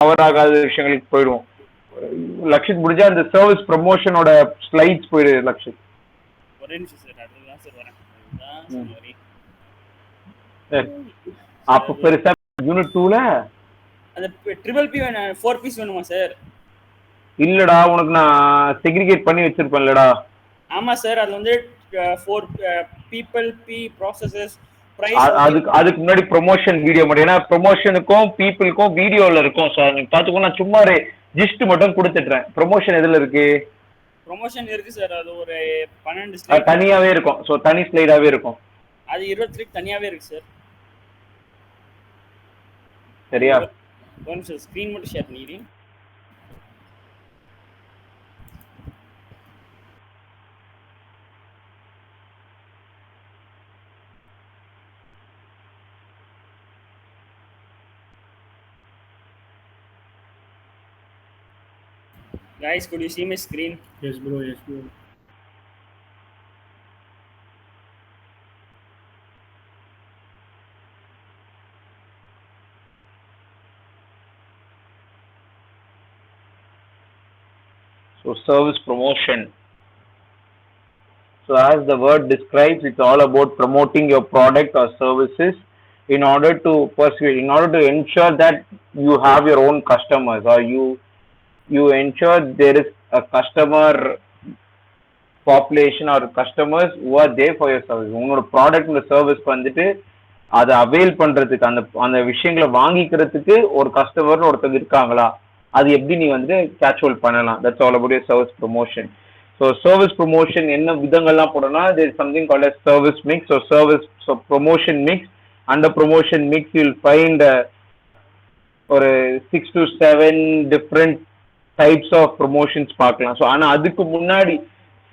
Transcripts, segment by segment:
Cover ஆகாத விஷயங்களுக்கு போயிடுவோம். லக்ஷித் முடிஞ்சா அந்த சர்வீஸ் ப்ரமோஷனோட ஸ்லைட்ஸ் போயிடு லக்ஷித். ஒரே நிமிஷம் சார், அதுதான் சார் வரேன். அதுதான் சரி. அப்ப பெருசா யூனிட் 2ல அந்த ட்ரிபிள் பி 4 பீஸ் வேணுமா சார்? இல்லடா, உனக்கு நான் செக்ரிகேட் பண்ணி வச்சிருப்பேன்லடா. ஆமா சார், அது வந்து 4 பீப்பிள் பி ப்ராசஸஸ் அதுக்கு முன்னாடி ப்ரொமோஷன் வீடியோ மட்டும். ஏன்னா ப்ரொமோஷனுக்கும் பீப்புளுக்கும் வீடியோல இருக்கும் சார். நீங்க பாத்துக்கோ, நான் சும்மா ஜிஸ்ட் மட்டும் கொடுத்துட்றேன். ப்ரொமோஷன் எதுல இருக்கு? ப்ரொமோஷன் இருக்கு சார், அது ஒரு 12 ஸ்லைட் தனியாவே இருக்கும். சோ தனி ஸ்லைடாவே இருக்கும். அது 20 ஸ்லைட் தனியாவே இருக்கு சார். சரியா? ஒரு நிமிஷம் ஸ்கிரீன் மட்டும் ஷேர் பண்ணிக்கிறேன். Guys, could you see my screen? Yes, bro. Yes, bro. So service promotion. So as the word describes, it's all about promoting your product or services in order to persuade, in order to ensure that you have your own customers, or you ensure there is a customer population or customers who are there for your service. உங்களோட product உங்க service வந்துட்டு அதை avail பண்றதுக்கு, அந்த அந்த விஷயங்களை வாங்கிக்கிறதுக்கு ஒரு கஸ்டமர்னு ஒருத்தர் இருக்காங்களா, அது எப்படி நீ வந்து கேட்சுவல் பண்ணலாம். That's all about your service promotion. So service promotion என்ன விதங்கள்லாம் போடணும்னா, there is something called as service mix. So service promotion mix, under promotion mix you will find ஒரு 6 to 7 different types of promotions பார்க்கலாம். So ஆனால் அதுக்கு முன்னாடி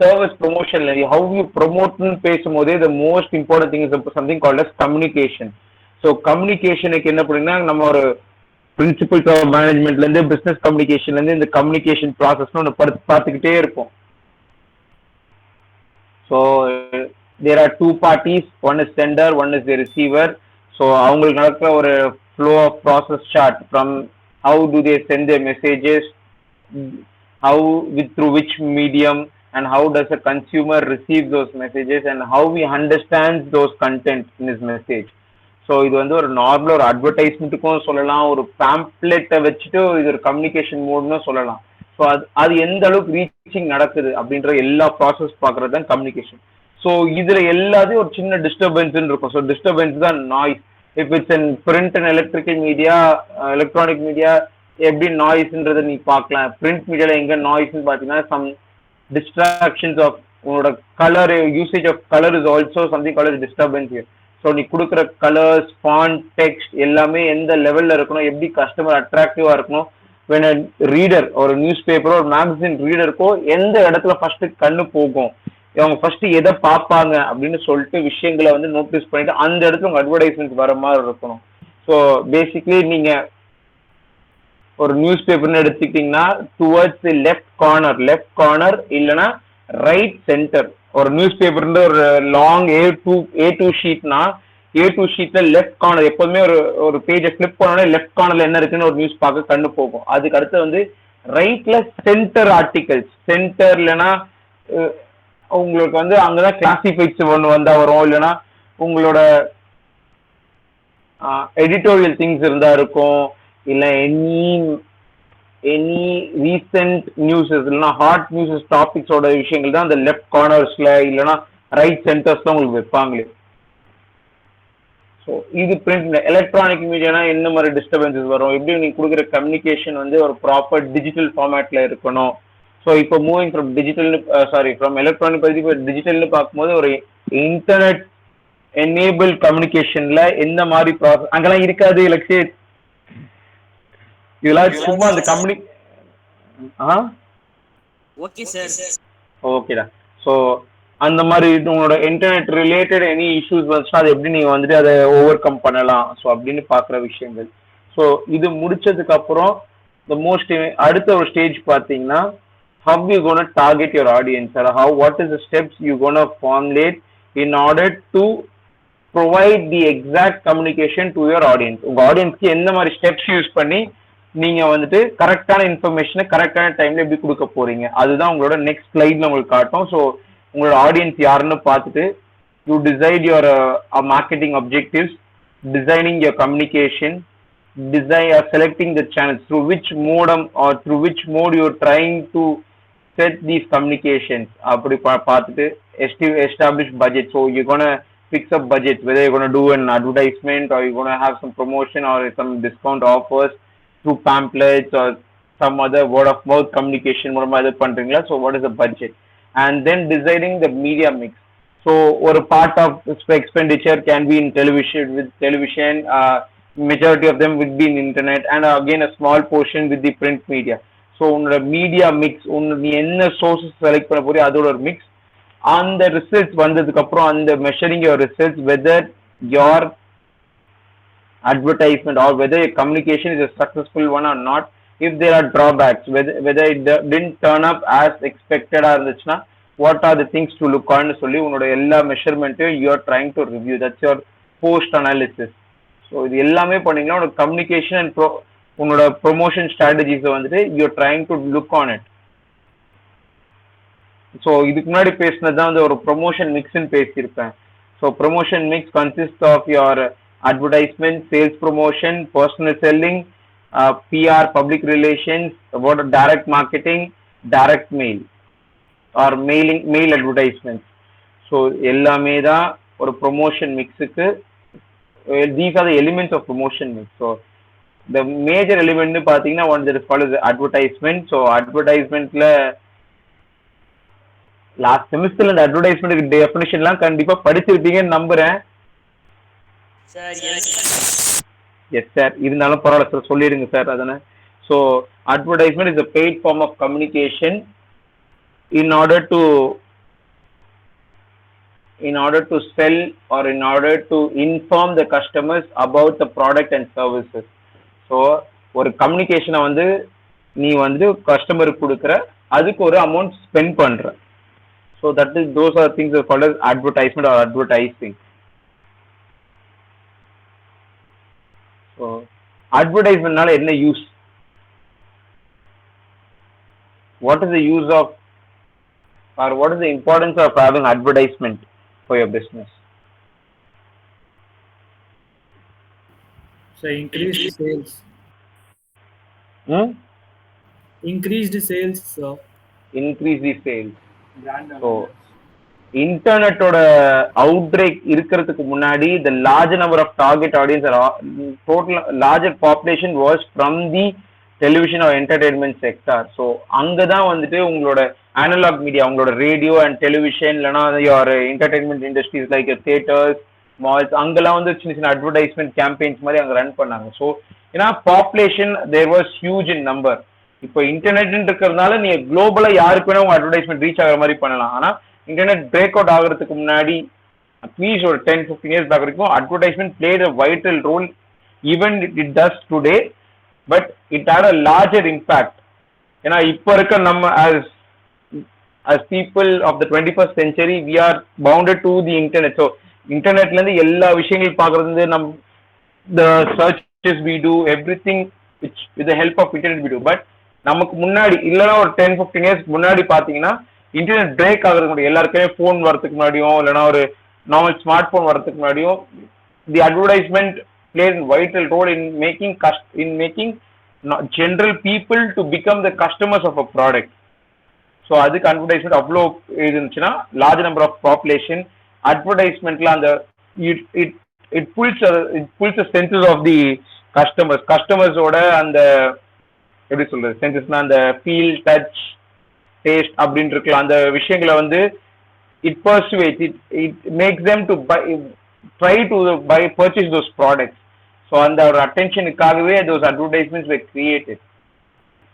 service ப்ரொமோஷன்ல how you ப்ரொமோட்னு பேசும்போதே the most important thing is something called as communication. So கம்யூனிகேஷனுக்கு என்ன பண்ணுங்கன்னா, நம்ம ஒரு பிரின்சிபல்ஸ் ஆஃப் மேனேஜ்மெண்ட்ல இருந்து பிசினஸ் கம்யூனிகேஷன்ல இருந்து இந்த கம்யூனிகேஷன் ப்ராசஸ்னு ஒன்று பார்த்துக்கிட்டே இருப்போம். So there are 2 parties, one is sender, one is the receiver. So அவங்களுக்கு நடக்கிற ஒரு flow of process chart from how do they send their messages, how through which medium, and how does a consumer receive those messages, and how we understand those content in his message. So இது வந்து ஒரு normal ஒரு அட்வர்டைஸ்மெண்ட்டுக்கும் சொல்லலாம், ஒரு பேம்ப்ளெட்டை வச்சுட்டு இது ஒரு communication மோட்னு சொல்லலாம். ஸோ அது எந்த அளவுக்கு ரீச்சிங் நடக்குது அப்படின்ற எல்லா ப்ராசஸ் பார்க்கறது தான் கம்யூனிகேஷன். ஸோ இதுல எல்லாத்தையும் ஒரு சின்ன டிஸ்டர்பன்ஸ் இருக்கும். ஸோ டிஸ்டர்பன்ஸ் தான் noise. If it's in print and electrical media, electronic media எப்படி நாய்ஸ்ன்றதை நீ பார்க்கலாம். பிரிண்ட் மீடியால எங்க நாய்ஸ்ன்னு பார்த்தீங்கன்னா, சம் டிஸ்ட்ராக்ஷன்ஸ் ஆஃப் உங்களோட colour, usage of colour is also something called disturbance. So நீ கொடுக்குற கலர்ஸ், ஃபாண்ட், டெக்ஸ்ட் எல்லாமே எந்த லெவல்ல இருக்கணும், எப்படி கஸ்டமர் அட்ராக்டிவா இருக்கணும். when a ரீடர், ஒரு நியூஸ் பேப்பரோ ஒரு மேகசின் ரீடருக்கோ எந்த இடத்துல ஃபர்ஸ்ட் கண்ணு போகும், அவங்க ஃபர்ஸ்ட் எதை பார்ப்பாங்க அப்படின்னு சொல்லிட்டு விஷயங்களை வந்து நோட்டீஸ் பண்ணிட்டு அந்த இடத்துல உங்க அட்வர்டைஸ்மெண்ட் வர மாதிரி இருக்கணும். ஸோ பேசிக்லி நீங்க ஒரு நியூஸ் பேப்பர்னு எடுத்துக்கிட்டீங்கன்னா டுவர்ட்ஸ் தி லெஃப்ட் கார்னர் இல்லைன்னா ரைட் சென்டர். ஒரு நியூஸ் பேப்பர் ஒரு லாங் A2 ஷீட்னா A2 ஷீட்ல லெஃப்ட் கார்னர் எப்போதுமே ஒரு பேஜை ஃபிளிப் பண்ணோட லெஃப்ட் கார்னர்ல என்ன இருக்குன்னு ஒரு நியூஸ் பார்க்க கண்ணு போகும். அதுக்கு அடுத்து வந்து ரைட்ல சென்டர் ஆர்டிகல்ஸ், சென்டர் இல்லைன்னா உங்களுக்கு வந்து அங்கதான் கிளாசிஃபைட்ஸ் ஒன்று வந்தா வரும், இல்லைன்னா உங்களோட எடிட்டோரியல் திங்ஸ் இருந்தா இருக்கும், இல்லை எனி ரீசெண்ட் நியூஸஸ் இல்லைன்னா ஹாட் நியூஸஸ் டாபிக்ஸோட விஷயங்கள் தான் அந்த லெஃப்ட் கார்னர்ஸ்ல இல்லைன்னா ரைட் சென்டர்ஸ்ல உங்களுக்கு வைப்பாங்களே. ஸோ இது பிரிண்ட். எலக்ட்ரானிக் மீடியானா என்ன மாதிரி டிஸ்டர்பன்சஸ் வரும், எப்படி நீங்க கொடுக்குற கம்யூனிகேஷன் வந்து ஒரு ப்ராப்பர் டிஜிட்டல் ஃபார்மேட்ல இருக்கணும். ஸோ இப்போ மூவிங் ஃப்ரம் ஃப்ரம் எலக்ட்ரானிக் இப்போ டிஜிட்டல்னு பார்க்கும்போது ஒரு இன்டர்நெட் எனேபிள் கம்யூனிகேஷன்ல எந்த மாதிரி ப்ராசஸ் அங்கெல்லாம் இருக்காது. லக்ஷித் இதெல்லாம் சும்மா அந்த ஓகேடா. ஸோ அந்த மாதிரி உங்களோட இன்டர்நெட் ரிலேட்டட் எனி இஷ்யூஸ் வந்துச்சுன்னா அதை எப்படி நீங்க வந்துட்டு அதை ஓவர் கம் பண்ணலாம், ஸோ அப்படின்னு பார்க்குற விஷயங்கள். ஸோ இது முடிச்சதுக்கு அப்புறம் அடுத்த ஒரு ஸ்டேஜ் பார்த்தீங்கன்னா, how you gonna target your audience, or what is the steps you gonna formulate in order to provide the exact communication to your audience. உங்க ஆடியன்ஸ்க்கு எந்த மாதிரி ஸ்டெப்ஸ் யூஸ் பண்ணி நீங்க வந்துட்டு கரெக்டான இன்ஃபர்மேஷனை கரெக்டான டைம்ல எப்படி கொடுக்க போறீங்க, அதுதான் உங்களோட நெக்ஸ்ட் ஸ்லைட்ல உங்களுக்கு காட்டும். ஸோ உங்களோட ஆடியன்ஸ் யாருன்னு பார்த்துட்டு you decide your marketing objectives, designing your communication, selecting the channels through which modem or through which mode you're trying to set these communications. அப்படி பார்த்துட்டு establish budget. So you're gonna fix up budget, whether you're gonna do an advertisement or you're gonna have some promotion or some discount offers through pamphlets or some other word of mouth communication மூலமா இது பண்றீங்களா. So what is the budget? And then deciding the media mix. So or a part of expenditure can be in television, with television, majority of them would be in internet, and again a small portion with the print media. So உன்னோட media mix, நீ என்ன sources select பண்ண போறியோ அதோட ஒரு mix. அந்த results வந்ததுக்கு அப்புறம் அந்த measuring your results, whether your advertisement or whether your communication is a successful one or not. If there are drawbacks, whether it didn't turn up as expected or இருந்துச்சுன்னா what are the things to look on சொல்லி உன்னோட எல்லா மெஷர்மெண்ட்டையும் you are trying to review. That's your post analysis. So இது எல்லாமே பண்ணீங்கன்னா உன்னோட communication and உன்னோட ப்ரொமோஷன் ஸ்ட்ராட்டஜிஸை வந்துட்டு you are trying to look on it. So இதுக்கு முன்னாடி பேசினது தான் வந்து ஒரு ப்ரொமோஷன் மிக்ஸ்ன்னு பேசியிருப்பேன். So promotion mix consist of your advertisement, sales promotion, personal selling, PR, public relations, about direct marketing, direct mail or mail advertisements. So எல்லாமே தான் ஒரு promotion mixக்கு. These are the elements of promotion mix. So the major element பார்த்தீங்கன்னா one that is called as advertisement. So advertisementல last செமிஸ்டர்ல இந்த advertisement டெஃபினிஷன்லாம் கண்டிப்பா படிச்சிருப்பீங்கன்னு நம்புறேன். Yes sir, இருந்தாலும் பரவாயில்ல சார், சொல்லிடுங்க சார் அதனை. So advertisement is a paid form of communication in order to sell or in order to inform the customers about the product and services. So ஒரு கம்யூனிகேஷனை வந்து நீ வந்து கஸ்டமருக்கு கொடுக்குற, அதுக்கு ஒரு அமௌண்ட் ஸ்பெண்ட் பண்ற. So that is those are things called as advertisement or advertising. So அட்வர்டைஸ்மெண்ட்னால என்ன use? What is the use of or what is the importance of having advertisement for your business? So increased sales. Increased sales, sir. Increase the sales. So இன்டர்நெட்டோட outbreak இருக்கிறதுக்கு முன்னாடி the larger number of target audience or total larger population was from the television or entertainment sector. So அங்கதான் வந்துட்டு உங்களோட analogue media, உங்களோட radio and television, இல்லைனா your entertainment industries like theatres, malls, அங்கெல்லாம் வந்து சின்ன சின்ன அட்வர்டைஸ்மெண்ட் கேம்பெயின்ஸ் மாதிரி அங்கே ரன் பண்ணாங்க. ஸோ ஏன்னா population there was huge in number. இப்போ இன்டர்நெட் இருக்கிறதுனால நீ குளோபலாக யாருக்கு வேணா உங்க அட்வர்டைஸ்மெண்ட் ரீச் ஆகிற மாதிரி பண்ணலாம். ஆனால் இன்டர்நெட் பிரேக் அவுட் ஆகிறதுக்கு முன்னாடி அட்லீஸ்ட் ஒரு 10-15 years பேக் வரைக்கும் advertisement played a vital role. Even it does today, but it had a larger impact. ஏன்னா இப்போ இருக்க நம்ம as people of the 21st century, we are bounded to the internet. So internetல இருந்து எல்லா விஷயங்கள் பார்க்கறது, the searches we do, everything which with the help of internet we do. But நமக்கு முன்னாடி இல்லைன்னா ஒரு 10-15 years முன்னாடி பார்த்தீங்கன்னா இன்டர்நெட் பிரேக் ஆகிறதுக்கு முன்னாடி எல்லாருக்குமே ஃபோன் வரதுக்கு முன்னாடியும் இல்லைன்னா ஒரு நார்மல் ஸ்மார்ட் ஃபோன் வரதுக்கு முன்னாடியும் the advertisement played a vital role in making general people to become the customers of a product. So அதுக்கு அட்வர்டைஸ்மெண்ட் அவ்வளோ இருந்துச்சுன்னா லார்ஜ் நம்பர் ஆஃப் பாப்புலேஷன் அட்வர்டைஸ்மெண்ட்ல அந்த it pulls senses of the கஸ்டமர்ஸோட அந்த எப்படி சொல்றது சென்சஸ்னா அந்த ஃபீல், டச், டேஸ்ட் அப்படின்னு இருக்கலாம். அந்த விஷயங்களை வந்து it persuades, it makes them to try to purchase those products. So அந்த ஒரு அட்டென்ஷனுக்காகவே those advertisements were created.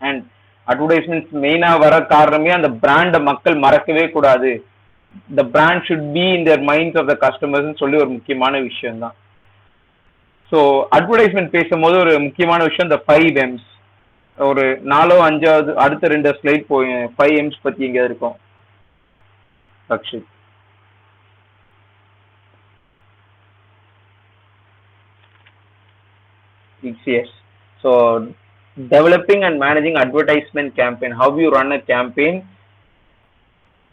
And advertisements மெயினா வர காரணமே அந்த பிராண்டை மக்கள் மறக்கவே கூடாது. The brand should be in their minds of the customers சொல்லி ஒரு முக்கியமான விஷயம் தான். ஸோ அட்வர்டைஸ்மெண்ட் பேசும்போது ஒரு முக்கியமான விஷயம் இந்த 5 M's. ஒரு 4-5 அடுத்த 2 ஸ்லைட் போய் 5 M's பத்தி எங்க இருக்கும் Rakshit? Yes. So developing and managing advertisement campaign. How you run a campaign?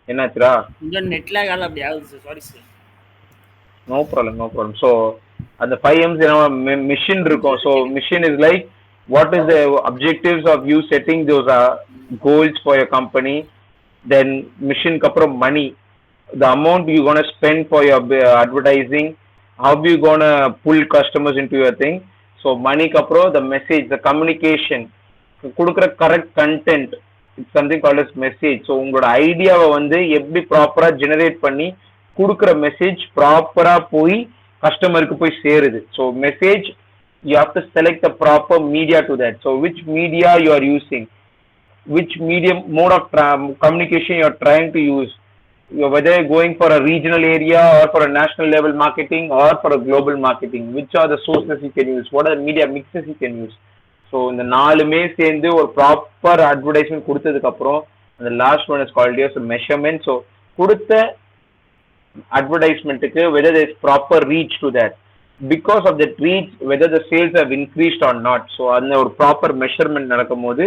என்னாச்சுரா? இந்த நெட்ல கால அப்படி ஆகுது sorry sir. No problem. So at the 5 M's mission இருக்கும். So mission is like what is the objectives of you setting those goals for your company. Then mission kapra money, the amount you gonna spend for your advertising, how you gonna pull customers into your thing. So money kapra the message, the communication, kudukra correct content, it's something called as message. So ungala idea வந்து எப்படி ப்ராப்பரா generate பண்ணி குடுக்குற message ப்ராப்பரா போய் கஸ்டமருக்கு போய் சேருது. So message you have to select the proper media to that. So which media you are using, which medium mode of communication you are trying to use, whether going for a regional area or for a national level marketing or for a global marketing, which are the sources you can use, what are the media mixes you can use. So இந்த நாலுமே சேர்ந்து ஒரு proper advertisement கொடுத்ததுக்கு அப்புறம் அந்த last one is called as a measurement. So கொடுத்த அட்வர்டைஸ்மெண்ட்டுக்கு whether there is proper reach to that, because of that reach whether the sales have increased or not. So அந்த ஒரு ப்ராப்பர் மெஷர்மெண்ட் நடக்கும்போது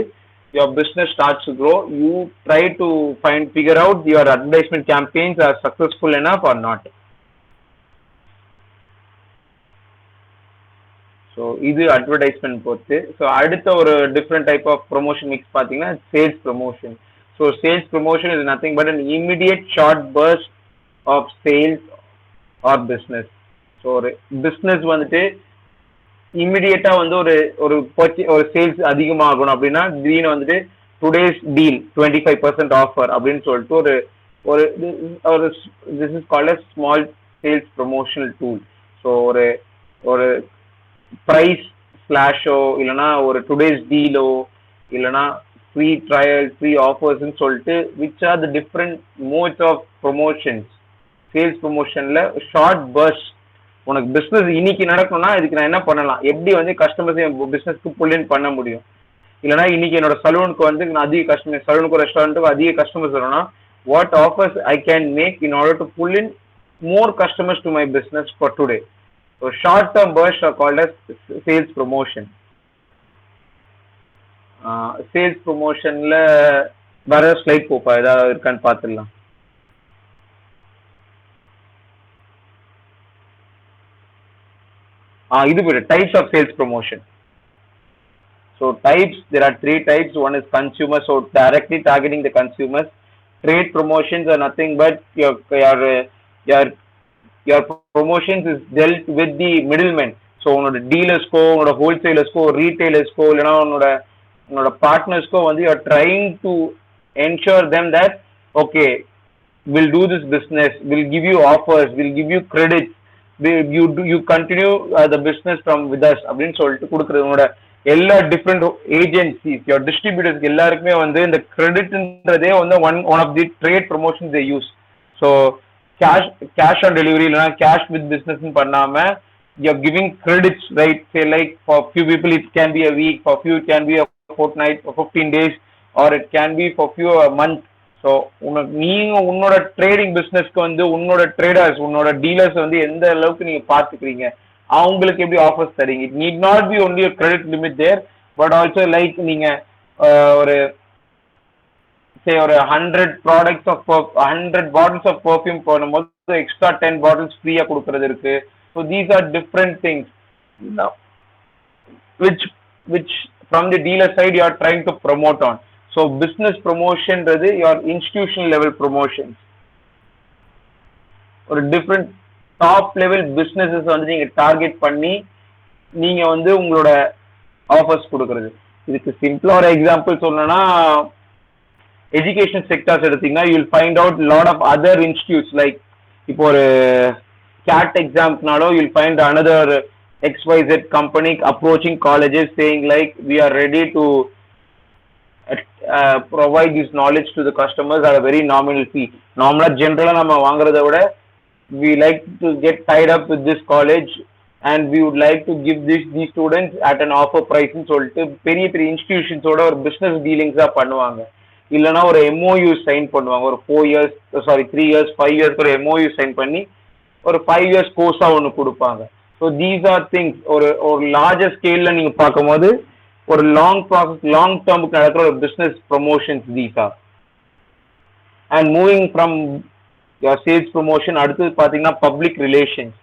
your business starts to grow. You try to figure out your advertisement campaigns are successful enough or not. So இது advertisement பொறுத்து. So அடுத்த ஒரு different type of promotion mix பார்த்தீங்கன்னா sales promotion. So sales promotion is nothing but an immediate short burst of sales or business. So ஒரு business வந்துட்டு இமிடியேட்டா வந்து ஒரு sales அதிகமாகணும் அப்படின்னா திடீர்னு வந்துட்டு டுடேஸ் டீல் 25% ஆஃபர் அப்படின்னு சொல்லிட்டு ஒரு this is called as small sales promotional tool. So ஒரு ப்ரைஸ் ஸ்லாஷோ இல்லைன்னா ஒரு டுடேஸ் டீலோ இல்லைன்னா ஃப்ரீ ட்ரையல் ஃப்ரீ ஆஃபர்ஸ்ன்னு சொல்லிட்டு which are the different modes of promotions. Sales ப்ரொமோஷன்ல ஷார்ட் பர்ஸ்ட், உனக்கு பிஸ்னஸ் இன்னைக்கு நடக்கணும்னா இதுக்கு நான் என்ன பண்ணலாம், எப்படி வந்து கஸ்டமர்ஸ் என் பிஸ்னஸ்க்கு புல் இன் பண்ண முடியும். இல்லைனா இன்னைக்கு என்னோட சலூனுக்கு வந்து நான் அதிக கஸ்டமர், சலூனுக்கு ரெஸ்டாரண்ட்டுக்கு அதிக கஸ்டமர்ஸ் வரணும்னா what offers I can make in order to pull in more customers to my business for today. So short term burst are called as sales promotion. Sales ப்ரொமோஷன்ல வேற ஸ்லைட் போப்பா ஏதாவது இருக்கான்னு பார்த்துடலாம். இது types of sales promotion. So types, there are 3 types. One is consumer, so directly targeting the consumers. Trade promotions are nothing but your promotions is dealt with the middlemen. So உன்னோட டீலர்ஸ்க்கோ உன்னோட ஹோல்சேலர்ஸ்க்கோ ரீட்டைலர்ஸ்க்கோ இல்லைன்னா உன்னோட பார்ட்னர்ஸ்க்கோ வந்து you are trying to ensure them that okay we'll do this business, we'll give you offers, we'll give you credits, you continue the business from with us அப்படின்னு சொல்லிட்டு கொடுக்குறதோட எல்லா different agencies your டிஸ்ட்ரிபியூட்டர்ஸ்க்கு எல்லாருக்குமே வந்து இந்த கிரெடிட்ன்றதே வந்து one of the trade promotions they use. So cash on delivery இல்லைனா cash with பிஸ்னஸ்ன்னு பண்ணாம you're giving credits right. Say like for few people it can be a week, for few it can be a fortnight, for 15 days, or it can be for few a month. So நீங்க உன்னோட trading பிஸ்னஸ்க்கு வந்து உன்னோட traders உன்னோட dealers வந்து எந்த அளவுக்கு நீங்க பாத்துக்கிறீங்க, அவங்களுக்கு எப்படி ஆஃபர்ஸ் தரீங்க. It need not be only credit limit there, but also like நீங்க ஒரு 100 products of 100 bottles of perfume போடும்போது எக்ஸ்ட்ரா 10 பாட்டில்ஸ் ஃப்ரீயா கொடுக்கறது இருக்கு. So these are different things which from the dealer side you are trying to promote on. So business promotion is your institutional level promotions, or different top level businesses வந்து நீங்க target பண்ணி நீங்க வந்து உங்களோட offers கொடுக்கறது. இதுக்கு சிம்பிளா ஒரு எக்ஸாம்பிள் சொல்லணும்னா எஜுகேஷன் செக்டர்ஸ் எடுத்தீங்கன்னா you will find out lot of other institutes, like இப்போ ஒரு CAT examனாலோ you will find another XYZ company approaching colleges saying like we are ready to provide this knowledge to the customers at a very nominal fee. Normally generally நம்ம வாங்குறதை விட we like to get tied up with this college and we would like to give these students at an offer price ன்னு சொல்லிட்டு பெரிய பெரிய இன்ஸ்டிடியூஷன்ஸோட ஒரு business டீலிங்ஸா பண்ணுவாங்க. இல்லைன்னா ஒரு MOU சைன் பண்ணுவாங்க, ஒரு 3 years 5 years ஒரு MOU சைன் பண்ணி ஒரு 5 years கோர்ஸா ஒன்று கொடுப்பாங்க. ஸோ தீஸ் ஆர் திங்ஸ் ஒரு லார்ஜர் ஸ்கேல்ல நீங்க பார்க்கும்போது ஒரு லாங் ப்ராசஸ், லாங் டேர்முக்கு நடக்கிற ஒரு business promotions these are. And moving from sales promotion, அடுத்தது பாத்தீங்கன்னா public relations.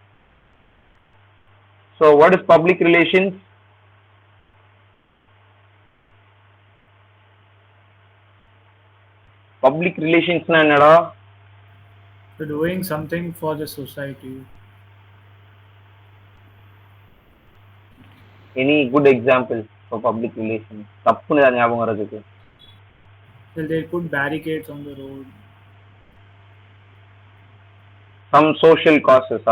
So what is public relations? பப்ளிக் ரிலேஷன்ஸ்னா என்னடா? So doing something for the society. Any good example for public relations? தப்புன்னு தான் ஞாபகம் வர்றதுக்கு. So they put barricades on the road. Some social causes,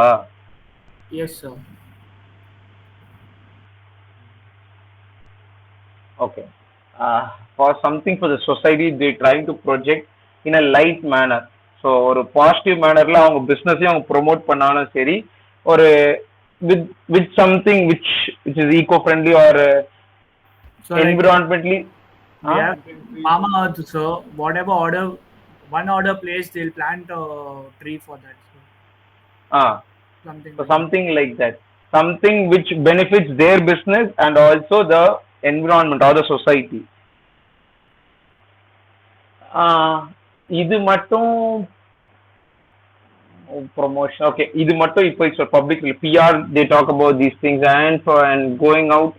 Yes, sir. Okay. For something for the society, they trying to project in a light manner. So ஒரு positive மேனர்ல அவங்க பிஸ்னஸையும் அவங்க promote பண்ணாலும் சரி, ஒரு with something which is eco-friendly or So environmentally. yeah, Mama Earth, sir. Whatever one order placed, they'll plant a tree for that. So Something like that. Something which benefits their business and also the environment or the society. இது மட்டும் promotion. Okay, இது மட்டும் இப்போ it's public PR, they talk about these things and going out.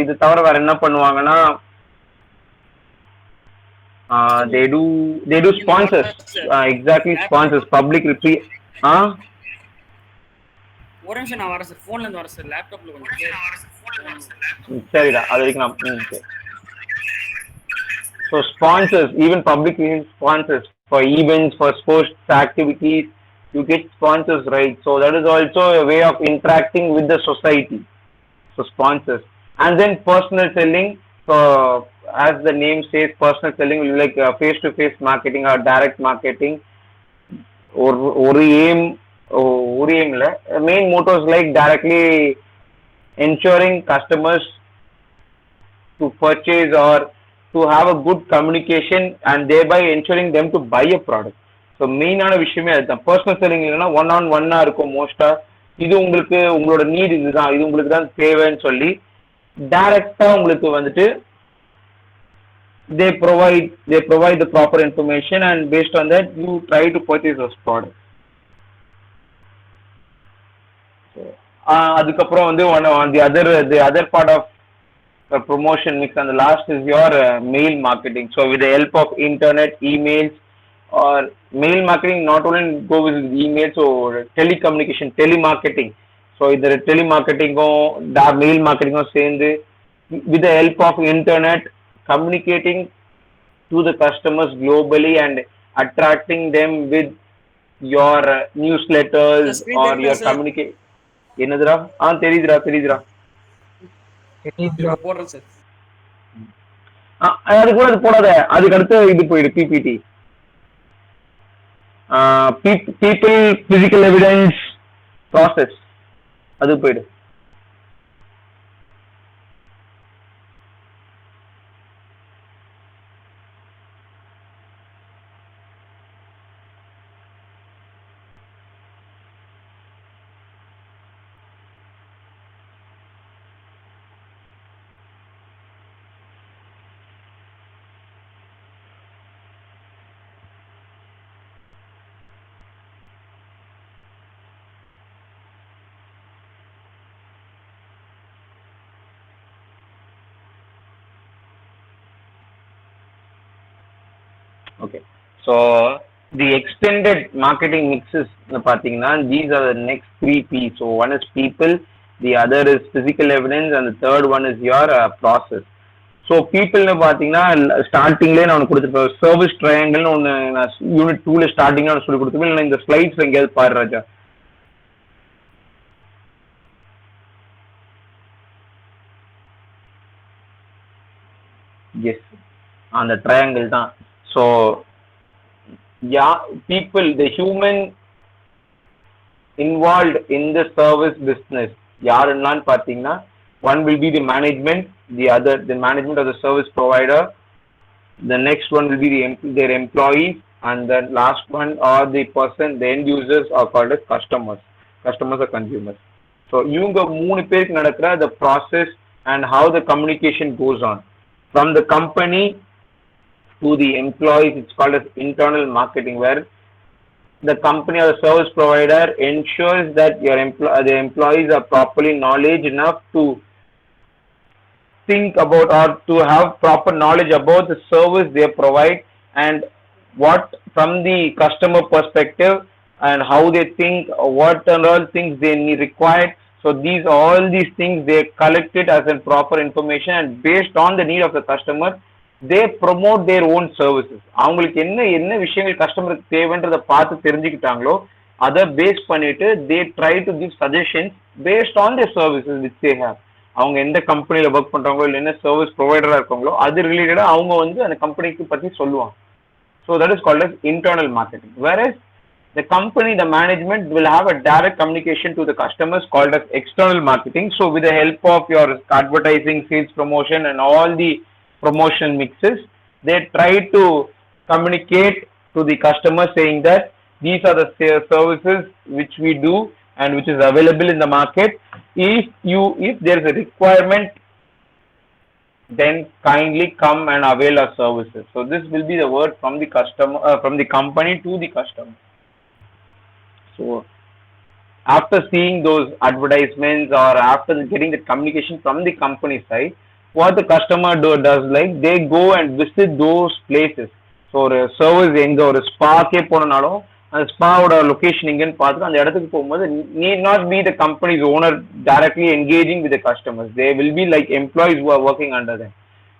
இது தவிர வேற என்ன பண்ணுவாங்கன்னா they do sponsors. Exactly, sponsors public ஒரு நிமிஷம் நான் வரேன் சார், போன்ல இருந்து வரேன் சார், லேப்டாப்ல கொஞ்சம் சரிடா, அது வரைக்கும் நான் so sponsors, even public sponsors for events, for sports activities, you get sponsors, right? So that is also a way of interacting with the society. So sponsors. And then personal selling. So as the name says, personal selling will be like face-to-face marketing or direct marketing. Or aim main motto is like directly ensuring customers to purchase or to have a good communication and thereby ensuring them to buy a product. So மெயினான விஷயமே அதுதான். Personal selling இல்லைன்னா ஒன்-ஆன்-ஒன்னா இருக்கும் மோஸ்டா. இது உங்களுக்கு உங்களோட NEET இதுதான், இது உங்களுக்கு தான் தேவைன்னு சொல்லி டைரக்டா உங்களுக்கு வந்துட்டு they provide the proper information and based on that you try to purchase those products. அதுக்கப்புறம் வந்து the other part of promotion mix and the last is your mail marketing. So with the help of internet, emails, or mail marketing, not only go with emails or telecommunication, telemarketing. So either telemarketing or mail marketing or same with the help of internet, communicating to the customers globally and attracting them with your newsletters or your communication. என்னதுடா? தெரியுதுடா போடுறேன் sir. அது கூட அது போடாத, அதுக்கு அடுத்து இது போயிடு PPT. people physical evidence process, அது போயிடு. Okay, so the extended marketing mixes பாத்தீங்கன்னா these are the next 3 P. So one is people, the other is physical evidence, and the third one is your process. So people பாத்தீங்கன்னா ஸ்டார்டிங்லேயே நான் கொடுத்துருப்பேன் service ட்ரையாங்கிள்னு ஒன்று நான் unit 2ல ஸ்டார்டிங்காக நான் சொல்லி கொடுத்துருப்பேன். இல்லை இந்த ஸ்லைட்ஸ் எங்கேயாவது பாரு ராஜா. எஸ், அந்த ட்ரையாங்கிள் தான். So yeah, people, the human involved in the service business, யாருன்னான்னு பார்த்தீங்கன்னா one will be the management, the management of the service provider, the next one will be their employees, and the last one or the person, the end users are called as customers or consumers. So இவங்க 3 பேருக்கு நடக்கிற the process and how the communication goes on from the company to the employees. It's called as internal marketing, where the company or the service provider ensures that the employees are properly knowledge enough to think about or to have proper knowledge about the service they provide, and what from the customer perspective and how they think, what and all things they need required. So all these things they collect it as a proper information, and based on the need of the customer they promote their own services. அவங்களுக்கு என்ன விஷயங்கள் கஸ்டமருக்கு தேவைன்றதை பார்த்து தெரிஞ்சுக்கிட்டாங்களோ அதை base பண்ணிட்டு they try to give suggestions based on their services which they have. அவங்க எந்த கம்பெனில ஒர்க் பண்றாங்களோ இல்லை என்ன சர்வீஸ் ப்ரொவைடரா இருக்காங்களோ அது ரிலேட்டடா அவங்க வந்து அந்த கம்பெனிக்கு பத்தி சொல்லுவாங்க. So that is called as internal marketing. whereas the company, the management will have a direct communication to the customers called as external marketing. So with the help of your advertising, sales promotion and all the promotion mixes, they try to communicate to the customer saying that these are the services which we do and which is available in the market. If there is a requirement, then kindly come and avail our services. So this will be the word from the customer, from the company to the customer. So after seeing those advertisements or after getting the communication from the company side, what the customer does, like they go and visit those places. So ஒரு service எங்க ஒரு ஸ்பாக்கே போனாலும் அந்த ஸ்பாவோட location எங்கன்னு பார்த்துட்டு அந்த இடத்துக்கு போகும்போது need not be the company's owner directly engaging with the customers. They will be like employees who are working under them.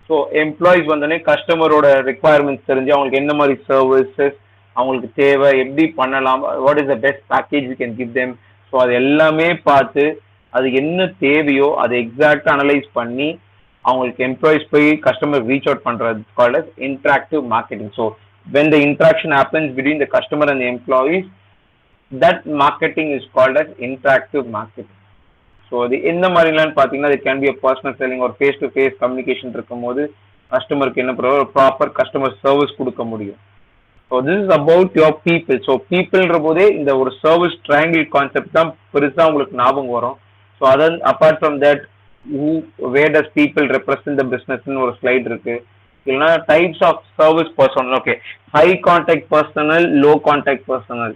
So employees வந்தோடனே கஸ்டமரோட ரெக்குவயர்மெண்ட்ஸ் தெரிஞ்சு அவங்களுக்கு என்ன மாதிரி சர்வீசஸ் அவங்களுக்கு தேவை, எப்படி பண்ணலாம், what is the best package we can give them. So அது எல்லாமே பார்த்து அது என்ன தேவையோ அதை எக்ஸாக்டா அனலைஸ் பண்ணி அவங்களுக்கு எம்ப்ளாயிஸ் போய் கஸ்டமர் ரீச் அவுட் பண்றது called as interactive marketing. So when the interaction happens between the customer and the employees, that marketing is called as interactive marketing. So the இந்த மாதிரிலாம் பார்த்தீங்கன்னா it can be a personal selling or face to face communication இருக்கும்போது கஸ்டமருக்கு என்ன proper customer service கொடுக்க முடியும். So this is about your people. So peopleன்ற போதே இந்த ஒரு சர்வீஸ் ட்ரையாங்கிள் கான்செப்ட் தான் பெருசா உங்களுக்கு ஞாபகம் வரும். ஸோ அதன் apart from that where does people represent the business ன்னு ஒரு ஸ்லைட் இருக்கு. இல்லைன்னா types of service personnel. Okay, high contact personnel, low contact personnel.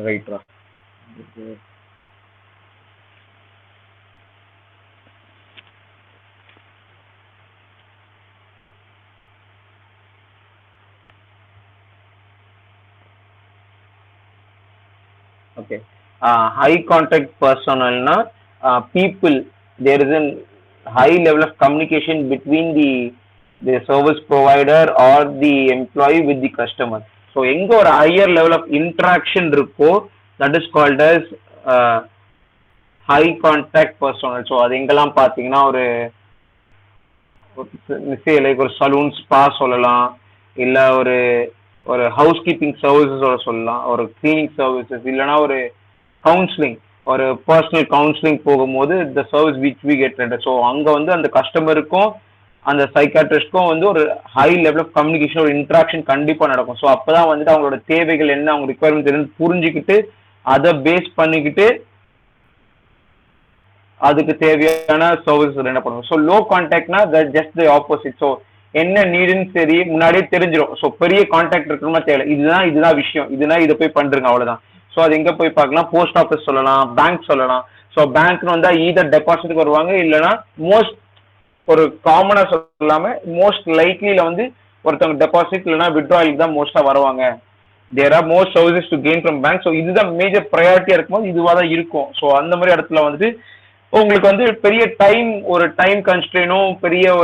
Right. Okay. High contact personnel na people, there is a high level of communication between the service provider or the employee with the customer. So எங்க ஒரு higher level of interaction இருக்கோ that is called as high contact personnel. So அது எங்கெல்லாம் பார்த்தீங்கன்னா ஒரு like ஒரு salon spa சொல்லலாம், இல்லை ஒரு ஹவுஸ் கீப்பிங் சர்வீசஸோட சொல்லலாம், ஒரு கிளீனிங் சர்வீசஸ், இல்லைன்னா ஒரு கவுன்சிலிங், ஒரு பர்சனல் கவுன்சிலிங் போகும்போது the service which we get rented. So அங்கே வந்து அந்த கஸ்டமருக்கும் அந்த சைக்காட்ரிஸ்ட்க்கும் வந்து ஒரு ஹை லெவல் ஆஃப் கம்யூனிகேஷன், ஒரு இன்ட்ராக்ஷன் கண்டிப்பாக நடக்கும். ஸோ அப்போதான் வந்துட்டு அவங்களோட தேவைகள் என்ன, அவங்க ரிக்குவயர்மெண்ட் என்னன்னு புரிஞ்சுக்கிட்டு அதை பேஸ் பண்ணிக்கிட்டு அதுக்கு தேவையான சர்வீசஸ் என்ன பண்ணுவோம். ஸோ லோ கான்டாக்ட்னா ஜஸ்ட் தி ஆப்போசிட். ஸோ என்ன நீடுன்னு சரி முன்னாடியே தெரிஞ்சிடும். ஸோ பெரிய கான்டாக்ட் இருக்கணுமா தேவை, இதுதான் விஷயம், இதை போய் பண்றீங்க அவ்வளவுதான். ஸோ அது எங்க போய் பார்க்கலாம், போஸ்ட் ஆஃபீஸ் சொல்லலாம், பேங்க் சொல்லலாம். ஸோ பேங்க்னு வந்தா ஈதர் டெபாசிட்டுக்கு வருவாங்க, இல்லைன்னா மோஸ்ட் ஒரு காமனா சொல்லாம மோஸ்ட் லைக்லில வந்து ஒருத்தவங்க டெபாசிட் இல்லைன்னா வித்ட்ராயலுக்கு தான் மோஸ்டா வருவாங்க. There are most services to gain from bank. So இதுதான் மேஜர் ப்ரையாரிட்டியா இருக்கும்போது இதுவாக தான் இருக்கும். ஸோ அந்த மாதிரி இடத்துல வந்துட்டு உங்களுக்கு வந்து பெரிய ஒரு டைம் கன்ஸ்ட்ரெயினும் பெரிய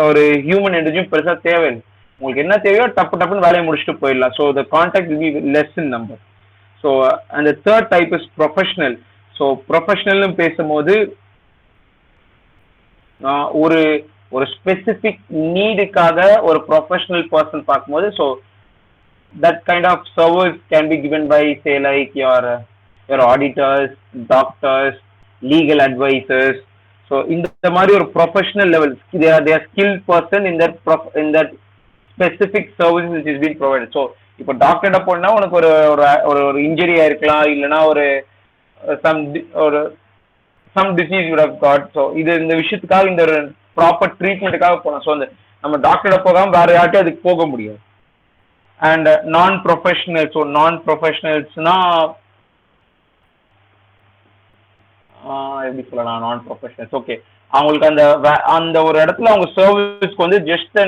ஒரு ஹியூமன் எனர்ஜியும் பெருசா தேவையில்லை. உங்களுக்கு என்ன தேவையோ டப்புன்னு வேலையை முடிச்சுட்டு போயிடலாம். So the contact will be less in number. So அந்த third type is professional. So ப்ரொஃபஷனல்னு பேசும்போது ஒரு ஸ்பெசிபிக் நீடுக்காக ஒரு ப்ரொஃபஷனல் பர்சன் பார்க்கும்போது so that kind of service can be given by say like your auditors, doctors, legal advisors. So இந்த மாதிரி ஒரு professional level they are skilled person in that specific service which is being provided. So இப்போ டாக்டர்கிட்ட போனா உனக்கு ஒரு ஒரு injury ஆயிருக்கலாம் இல்லைன்னா ஒரு some disease you have got. So இது இந்த விஷயத்துக்காக இந்த ஒரு ப்ராப்பர் ட்ரீட்மெண்ட்டுக்காக போனோம். ஸோ அந்த நம்ம டாக்டர்கிட்ட போகாம வேற யார்ட்டும் அதுக்கு போக முடியாது. And non-professionals, so non-professionals na எப்படி சொல்லலாம் non-professionals okay அவங்களுக்கு அந்த ஒரு இடத்துல அவங்க சர்வீஸ்க்கு வந்து ஜஸ்ட்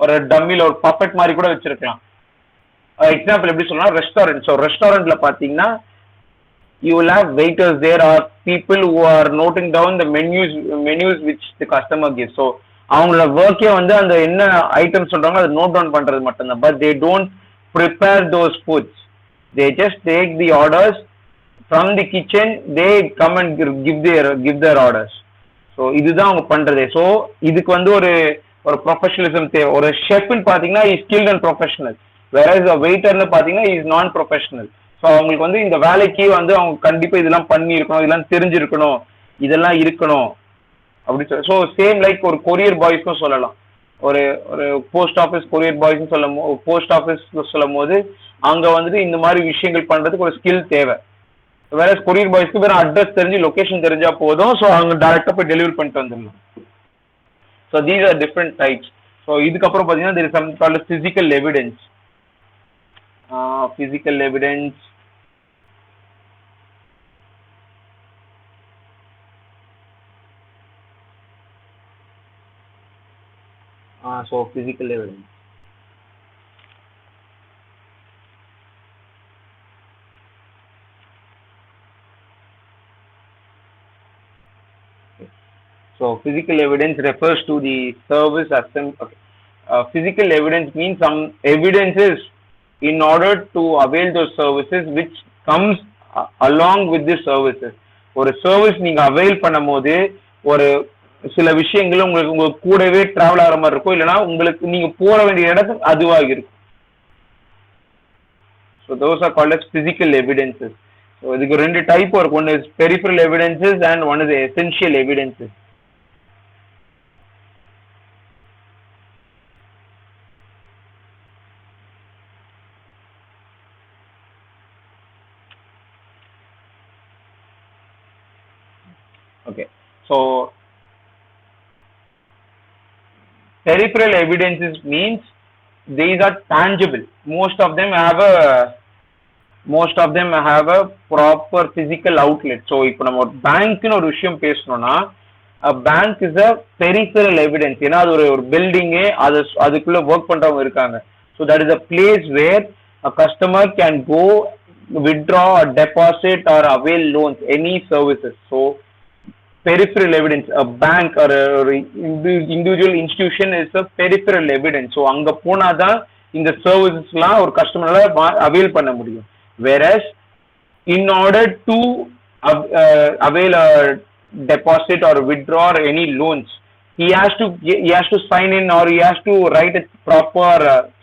ஒரு டம்மில ஒரு பப்பட் மாதிரி கூட வச்சிருக்கலாம். எக்ஸாம்பிள் எப்படி சொல்லலாம் ரெஸ்டாரண்ட். ஸோ ரெஸ்டாரண்ட்ல பாத்தீங்கன்னா you will have waiters there or people who are noting down the menus which the customer gives. So அவங்களோட ஒர்க்கே வந்து அந்த என்ன ஐட்டம் சொல்றாங்களோ அதை நோட் டவுன் பண்றது மட்டும்தான். But they don't prepare those foods. They just take the orders from the kitchen. They come and give there orders. So இதுதான் அவங்க பண்றதே. ஸோ இதுக்கு வந்து ஒரு ப்ரொஃபஷனலிசம் தேவை. ஒரு ஷெஃப்னு பாத்தீங்கன்னா is skilled and professional. Whereas வெயிட்டர்னு பாத்தீங்கன்னா இஸ் நான் ப்ரொஃபஷனல். ஸோ அவங்களுக்கு வந்து இந்த வேலைக்கு வந்து அவங்க கண்டிப்பா இதெல்லாம் பண்ணி இருக்கணும், இதெல்லாம் தெரிஞ்சிருக்கணும், இதெல்லாம் இருக்கணும் அப்படி சொல்ல. ஸோ சேம் லைக் ஒரு கொரியர் பாய்ஸ்க்கும் சொல்லலாம். ஒரு போஸ்ட் ஆஃபீஸ் கொரியர் பாய்ஸ்னு போஸ்ட் ஆஃபீஸ் சொல்லும் போது அங்க வந்துட்டு இந்த மாதிரி விஷயங்கள் பண்றதுக்கு ஒரு ஸ்கில் தேவை. வேற கொரியர் பாய்ஸ்க்கு வேற அட்ரஸ் தெரிஞ்சு லொகேஷன் தெரிஞ்சா போதும். ஸோ அவங்க டைரக்டா போய் டெலிவரி பண்ணிட்டு வந்துடலாம். So these are different types. So இதுக்கப்புறம் பார்த்தீங்கன்னா there is something called physical evidence. Physical evidence. So physical evidence. So physical evidence refers to the service assembly. Okay. Physical evidence means some evidences in order to avail those services which comes along with the services. ஒரு service நீங்க avail பண்ணும் போது ஒரு சில விஷயங்கள் உங்களுக்கு கூடவே travel ஆகிற மாதிரி இருக்கும், இல்லைன்னா உங்களுக்கு நீங்க போற வேண்டிய இடத்துக்கு அதுவாக இருக்கும். So those are called as physical evidences. So இதுக்கு ரெண்டு டைப் இருக்கு. One is peripheral evidences and one is essential evidences. Okay, so peripheral evidences means these are tangible. Most of them have a proper physical outlet. So இப்போ நம்ம ஒரு பேங்க்னு ஒரு விஷயம் பேசணும்னா a bank is a peripheral evidence. ஏன்னா அது ஒரு பில்டிங்கே அதுக்குள்ள ஒர்க் பண்றவங்க இருக்காங்க. So that is a place where a customer can go withdraw or deposit or avail loans, any services. So peripheral evidence, a bank or a individual institution is a peripheral evidence. So அங்க போனாதான் இந்த சர்வீசஸ்லாம் ஒரு கஸ்டமரால avail பண்ண முடியும். Whereas in order to avail a deposit or withdraw or any loans, he has to sign in or he has to write a proper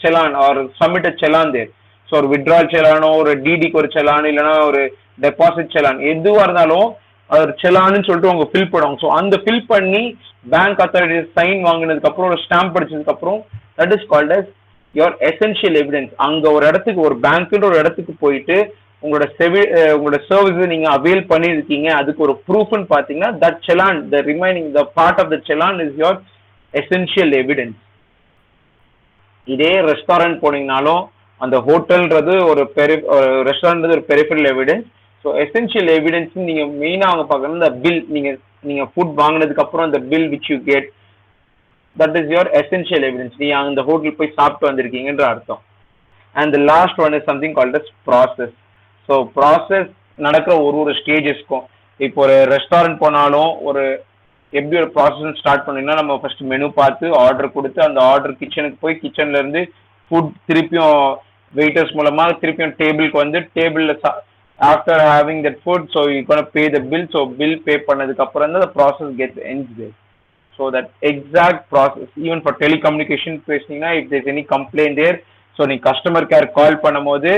challan or submit a challan there. So ஒரு withdrawal challan ஒரு DD ஒரு challan இல்லனா ஒரு deposit challan எதுவா இருந்தாலும் ஒரு செலான்னு சொல்லிட்டு அவங்க ஃபில் பண்ணுவாங்க. ஸோ அந்த ஃபில் பண்ணி பேங்க் அத்தாரிட்டி சைன் வாங்கினதுக்கு அப்புறம் ஒரு ஸ்டாம்ப் அடிச்சதுக்கு அப்புறம் that is called as your essential evidence. அங்க ஒரு இடத்துக்கு ஒரு பேங்க்ன்ற ஒரு இடத்துக்கு போயிட்டு உங்களோட சர்வீஸ் நீங்க அவைல் பண்ணிருக்கீங்க, அதுக்கு ஒரு ப்ரூஃப்னு பாத்தீங்கன்னா that challan the remaining the part of the challan is your essential evidence. இதே ரெஸ்டாரண்ட் போனீங்கனாலும் அந்த ஹோட்டல்ன்றது ஒரு ரெஸ்டாரண்ட் ஒரு peripheral evidence. So essential evidence நீங்க மெயினா அவங்க பார்க்கணும் இந்த பில். நீங்க ஃபுட் வாங்கினதுக்கு அப்புறம் இந்த bill which you get, that is your essential evidence. நீங்க அந்த ஹோட்டல் போய் சாப்பிட்டு வந்திருக்கீங்கன்ற அர்த்தம். And the last one is something called as process. So process நடக்கிற ஒரு ஸ்டேஜஸ்க்கும் இப்போ ஒரு ரெஸ்டாரண்ட் போனாலும் எப்படி ஒரு ப்ராசஸ் ஸ்டார்ட் பண்ணீங்கன்னா நம்ம ஃபர்ஸ்ட் மெனு பார்த்து ஆர்டர் கொடுத்து அந்த ஆர்டர் கிச்சனுக்கு போய் கிச்சன்ல இருந்து ஃபுட் திருப்பியும் வெயிட்டர்ஸ் மூலமா திருப்பியும் டேபிளுக்கு வந்து டேபிள்ல after having that food, so you're going to pay the bill. So bill pay பண்ணதுக்கு அப்புறம் தான் the process gets ends there. So that exact process, even for telecommunication பேசுனீங்கன்னா, if there's any complaint there, so நீ customer care call பண்ணும்போது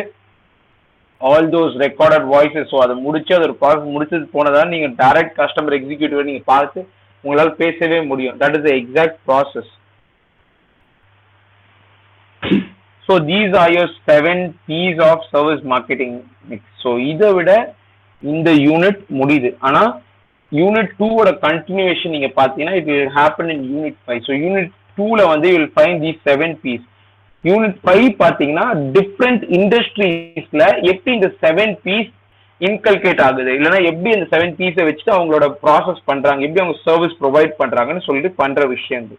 all those recorded voices, so அதை முடிச்சு அது ஒரு ப்ராசஸ் முடிச்சது போனதா நீங்க டைரக்ட் கஸ்டமர் எக்ஸிக்யூட்டிவ் நீங்க பார்த்து உங்களால பேசவே முடியும். That is the exact process. So these are your 7 P's of service marketing mix. So இதை விட இந்த யூனிட் முடியுது. ஆனா யூனிட் 2 ஓட கண்டினியூவேஷன் நீங்க பாத்தீங்கன்னா it will happen in unit 5. So unit 2ல வந்து you will find these 7 P's. Unit 5 பாத்தீங்கன்னா டிஃப்ரெண்ட் இண்டஸ்ட்ரீஸ்ல எப்படி இந்த 7 P's இன்கல்கேட் ஆகுது, இல்லைன்னா எப்படி இந்த 7 P's வச்சுட்டு அவங்களோட ப்ராசஸ் பண்றாங்க, எப்படி அவங்க சர்வீஸ் ப்ரொவைட் பண்றாங்கன்னு சொல்லிட்டு பண்ற விஷயம்.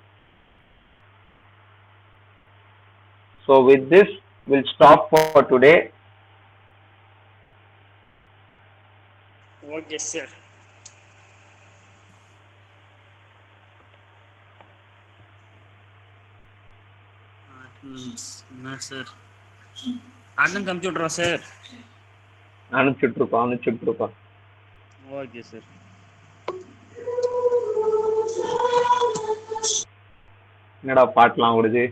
So with this we'll stop for today. Okay, sir. என்ன சார் அண்ணன் கம்ப்யூட்டரா சார்? அனுப்பிச்சுட்ருப்பா. Okay sir. என்னடா பாட்டெலாம் ஓடுது?